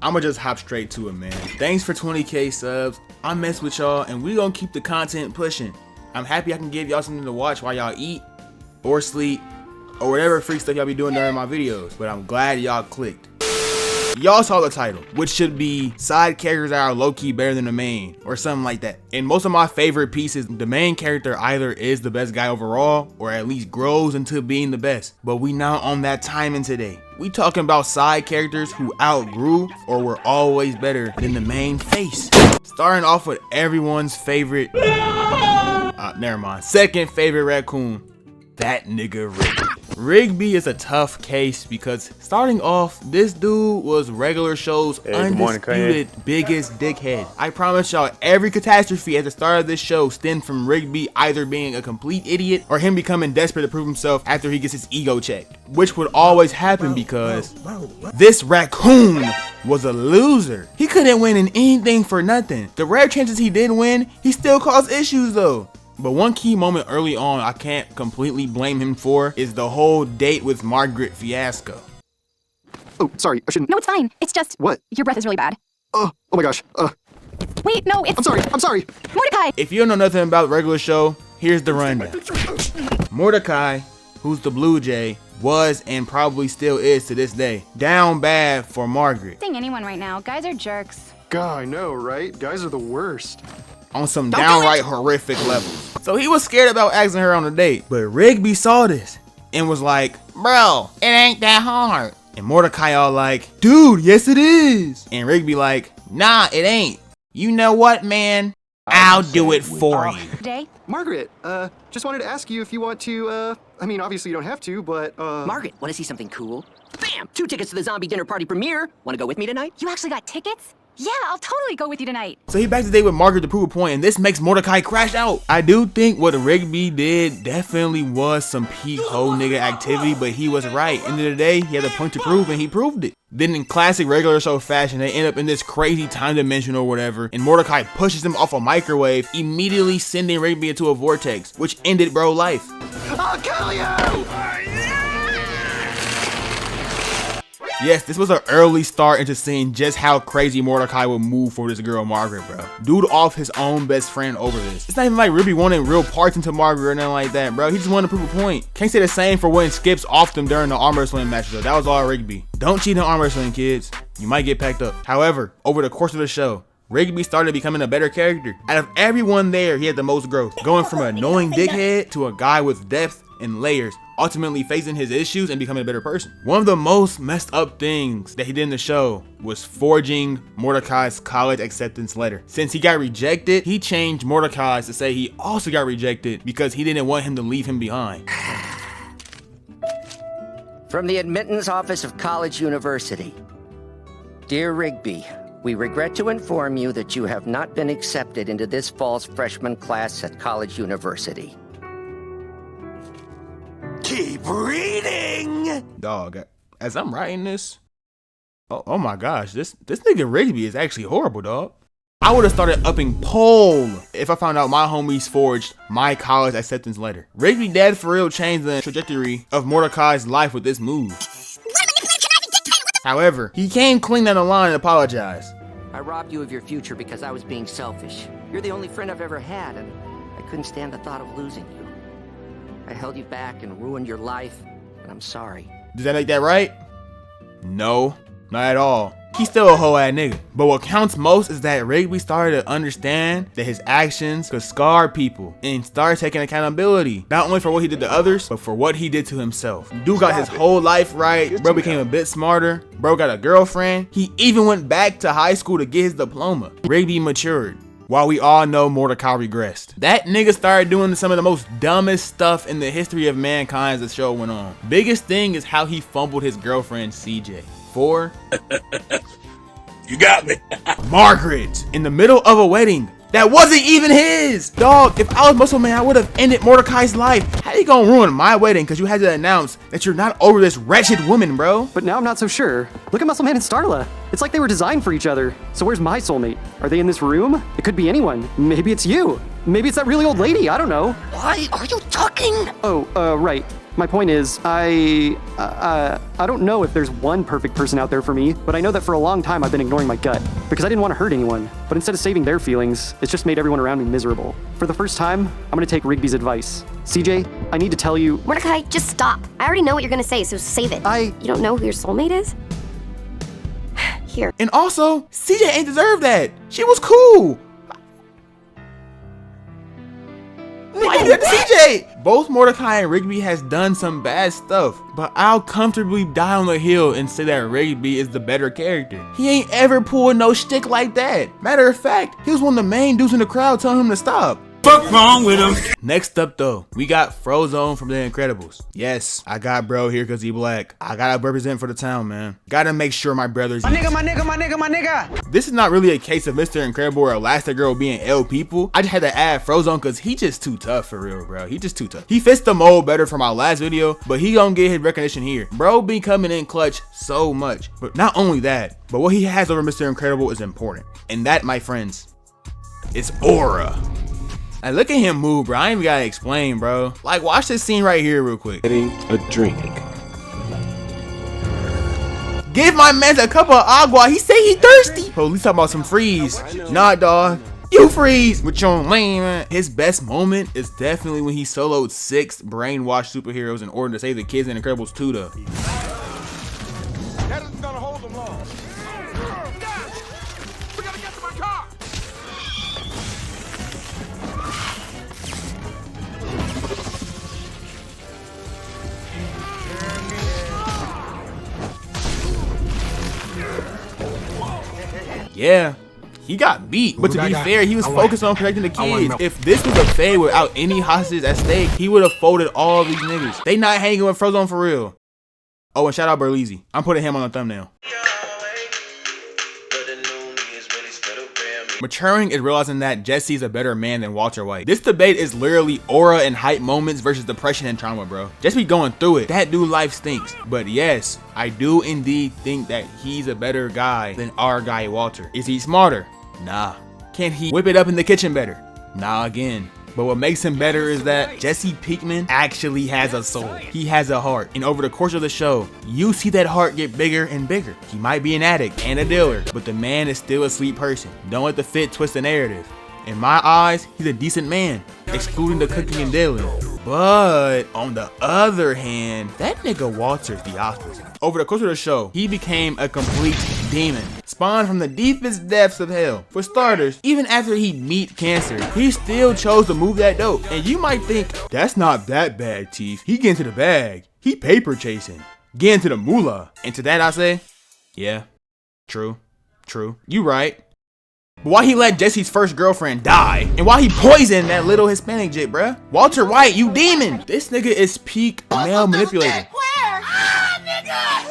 I'ma just hop straight to it, man. Thanks for 20K subs. I mess with y'all, and we gonna keep the content pushing. I'm happy I can give y'all something to watch while y'all eat, or sleep, or whatever freak stuff y'all be doing during my videos. But I'm glad y'all clicked. Y'all saw the title, which should be side characters that are low-key better than the main, or something like that. In most of my favorite pieces, the main character either is the best guy overall, or at least grows into being the best. But we not on that timing today. We talking about side characters who outgrew or were always better than the main face. Starting off with everyone's favorite, never mind, second favorite raccoon, that nigga Rigby. Rigby is a tough case because starting off, this dude was regular show's undisputed biggest dickhead. I promise y'all, every catastrophe at the start of this show stemmed from Rigby either being a complete idiot or him becoming desperate to prove himself after he gets his ego checked, which would always happen because this raccoon was a loser. He couldn't win in anything for nothing. The rare chances he did win, he still caused issues though. But one key moment early on I can't completely blame him for is the whole date with Margaret fiasco. Oh, sorry, I shouldn't. No, it's fine. It's just... What? Your breath is really bad. Oh my gosh. Wait, no, it's... I'm sorry. Mordecai! If you don't know nothing about the regular show, here's the rundown. Mordecai, who's the Blue Jay, was and probably still is to this day down bad for Margaret. Sing anyone right now. Guys are jerks. God, I know, right? Guys are the worst. On some downright horrific levels. So he was scared about asking her on a date. But Rigby saw this and was like, bro, it ain't that hard. And Mordecai all like, dude, yes it is. And Rigby like, nah, it ain't. You know what, man? I'll do it for you. Jay? Margaret, just wanted to ask you if you want to, I mean, obviously you don't have to, but, Margaret, want to see something cool? Bam! 2 tickets to the zombie dinner party premiere. Want to go with me tonight? You actually got tickets? Yeah, I'll totally go with you tonight. So he backs the date with Margaret to prove a point, and this makes Mordecai crash out. I do think what Rigby did definitely was some peak hoe nigga activity, but he was right. End of the day, he had a point to prove, and he proved it. Then in classic regular show fashion, they end up in this crazy time dimension or whatever, and Mordecai pushes him off a microwave, immediately sending Rigby into a vortex, which ended bro life. I'll kill you! Yes, this was an early start into seeing just how crazy Mordecai would move for this girl Margaret, bro. Dude off his own best friend over this. It's not even like Rigby wanted real parts into Margaret or nothing like that, bro. He just wanted to prove a point. Can't say the same for when Skips off them during the arm wrestling match though. That was all Rigby. Don't cheat in arm wrestling, kids. You might get packed up. However, over the course of the show, Rigby started becoming a better character. Out of everyone there, he had the most growth. Going from an annoying dickhead to a guy with depth and layers, ultimately facing his issues and becoming a better person. One of the most messed up things that he did in the show was forging Mordecai's college acceptance letter. Since he got rejected, he changed Mordecai's to say he also got rejected because he didn't want him to leave him behind. From the admittance office of College University. Dear Rigby, we regret to inform you that you have not been accepted into this fall's freshman class at College University. Keep reading! Dog, as I'm writing this, oh my gosh, this nigga Rigby is actually horrible, dog. I would have started upping poll if I found out my homies forged my college acceptance letter. Rigby dead for real changed the trajectory of Mordecai's life with this move. However, he came clean down the line and apologized. I robbed you of your future because I was being selfish. You're the only friend I've ever had, and I couldn't stand the thought of losing you. I held you back and ruined your life, and I'm sorry. Does that make that right? No, not at all. He's still a hoe ass nigga. But what counts most is that Rigby started to understand that his actions could scar people and started taking accountability. Not only for what he did to others, but for what he did to himself. Dude got his whole life right. Bro became a bit smarter. Bro got a girlfriend. He even went back to high school to get his diploma. Rigby matured. While we all know Mordecai regressed. That nigga started doing some of the most dumbest stuff in the history of mankind as the show went on. Biggest thing is how he fumbled his girlfriend CJ. For you got me. Margaret in the middle of a wedding that wasn't even his. Dog, if I was Muscle Man, I would have ended Mordecai's life. How you gonna ruin my wedding because you had to announce that you're not over this wretched woman, bro? But now I'm not so sure. Look at Muscle Man and Starla. It's like they were designed for each other. So where's my soulmate? Are they in this room? It could be anyone. Maybe it's you. Maybe it's that really old lady. I don't know. Why are you talking? Oh, right. My point is, I don't know if there's one perfect person out there for me, but I know that for a long time I've been ignoring my gut because I didn't want to hurt anyone. But instead of saving their feelings, it's just made everyone around me miserable. For the first time, I'm gonna take Rigby's advice. CJ, I need to tell you. Mordecai, just stop. I already know what you're gonna say, so save it. You don't know who your soulmate is? Here. And also, CJ ain't deserve that. She was cool. Why you do that to CJ? Both Mordecai and Rigby has done some bad stuff, but I'll comfortably die on the hill and say that Rigby is the better character. He ain't ever pulled no shtick like that. Matter of fact, he was one of the main dudes in the crowd telling him to stop. Fuck wrong with him? Next up though, we got Frozone from The Incredibles. Yes, I got bro here cause he black. I gotta represent for the town, man. Gotta make sure my brothers. My nigga. This is not really a case of Mr. Incredible or Elastigirl being L people. I just had to add Frozone cause he just too tough for real, bro. He just too tough. He fits the mold better from my last video, but he gonna get his recognition here. Bro be coming in clutch so much. But not only that, but what he has over Mr. Incredible is important. And that, my friends, is aura. Like, look at him move, bro. I ain't even gotta explain, bro. Like, watch this scene right here real quick. Getting a drink. Give my man a cup of agua. He say he thirsty. Oh, at least talking about some freeze. Nah, dog. You freeze with your man. His best moment is definitely when he soloed 6 brainwashed superheroes in order to save the kids in Incredibles 2, though. That isn't gonna hold them long. We gotta get to my car. Yeah, he got beat, but to be fair, he was focused on protecting the kids. If this was a fade without any hostages at stake, he would have folded all these niggas. They not hanging with Frozone for real. Oh, and shout out Burleezy. I'm putting him on the thumbnail. Maturing is realizing that Jesse's a better man than Walter White. This debate is literally aura and hype moments versus depression and trauma, bro. Just be going through it. That dude life stinks. But yes, I do indeed think that he's a better guy than our guy Walter. Is he smarter? Nah. Can he whip it up in the kitchen better? Nah again. But what makes him better is that Jesse Pinkman actually has a soul. He has a heart. And over the course of the show, you see that heart get bigger and bigger. He might be an addict and a dealer, but the man is still a sweet person. Don't let the fit twist the narrative. In my eyes, he's a decent man, excluding the cooking and dealing. But on the other hand, that nigga Walter's the opposite. Over the course of the show, he became a complete demon, spawned from the deepest depths of hell. For starters, even after he beat cancer, he still chose to move that dope. And you might think, that's not that bad, Teef. He get into the bag. He paper chasing. Get into the moolah. And to that I say, yeah, true. You right. But why he let Jesse's first girlfriend die? And why he poisoned that little Hispanic jit, bruh? Walter White, you demon! This nigga is peak male manipulator.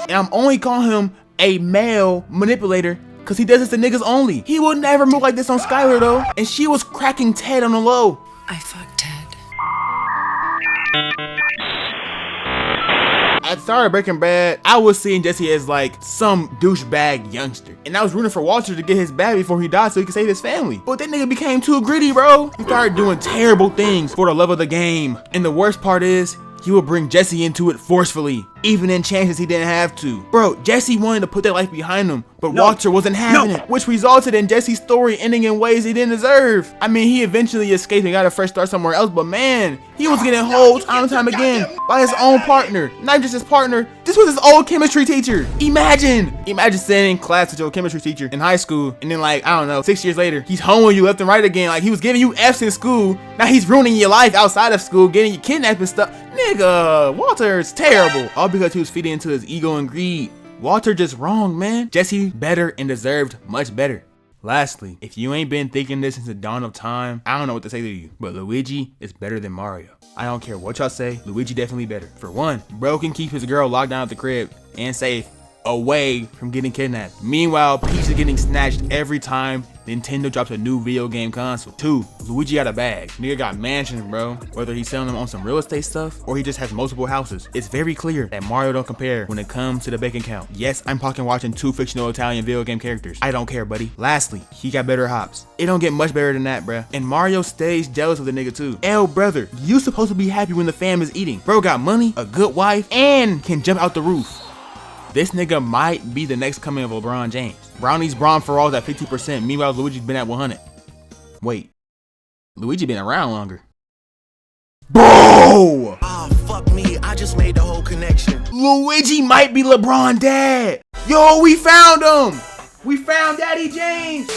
And I'm only calling him a male manipulator because he does this to niggas only. He will never move like this on Skylar though. And she was cracking Ted on the low. I fucked Ted. At the start of Breaking Bad, I was seeing Jesse as like some douchebag youngster. And I was rooting for Walter to get his bag before he died so he could save his family. But that nigga became too gritty, bro. He started doing terrible things for the love of the game. And the worst part is, he would bring Jesse into it forcefully, even in chances he didn't have to. Bro, Jesse wanted to put that life behind him, but Walter wasn't having it, which resulted in Jesse's story ending in ways he didn't deserve. I mean, he eventually escaped and got a fresh start somewhere else, but man, he was getting holed time and time again by his own partner. Not just his partner, this was his old chemistry teacher. Imagine sitting in class with your chemistry teacher in high school, and then like, I don't know, 6 years later, he's homeing you left and right again. Like, he was giving you F's in school, now he's ruining your life outside of school, getting you kidnapped and stuff. Nigga, Walter's terrible. All because he was feeding into his ego and greed. Walter just wrong, man. Jesse better and deserved much better. Lastly, if you ain't been thinking this since the dawn of time, I don't know what to say to you, but Luigi is better than Mario. I don't care what y'all say, Luigi definitely better. For one, bro can keep his girl locked down at the crib and safe, away from getting kidnapped. Meanwhile, Peach is getting snatched every time Nintendo drops a new video game console. 2, Luigi got a bag. Nigga got mansions, bro. Whether he's selling them on some real estate stuff or he just has multiple houses, it's very clear that Mario don't compare when it comes to the bank account. Yes, I'm fucking watching 2 fictional Italian video game characters. I don't care, buddy. Lastly, he got better hops. It don't get much better than that, bruh. And Mario stays jealous of the nigga too. L brother, you supposed to be happy when the fam is eating. Bro got money, a good wife, and can jump out the roof. This nigga might be the next coming of LeBron James. Brownie's Braun for all at 50%. Meanwhile, Luigi's been at 100. Wait, Luigi been around longer. Bro! Oh, fuck me. I just made the whole connection. Luigi might be LeBron dad. Yo, we found him. We found Daddy James.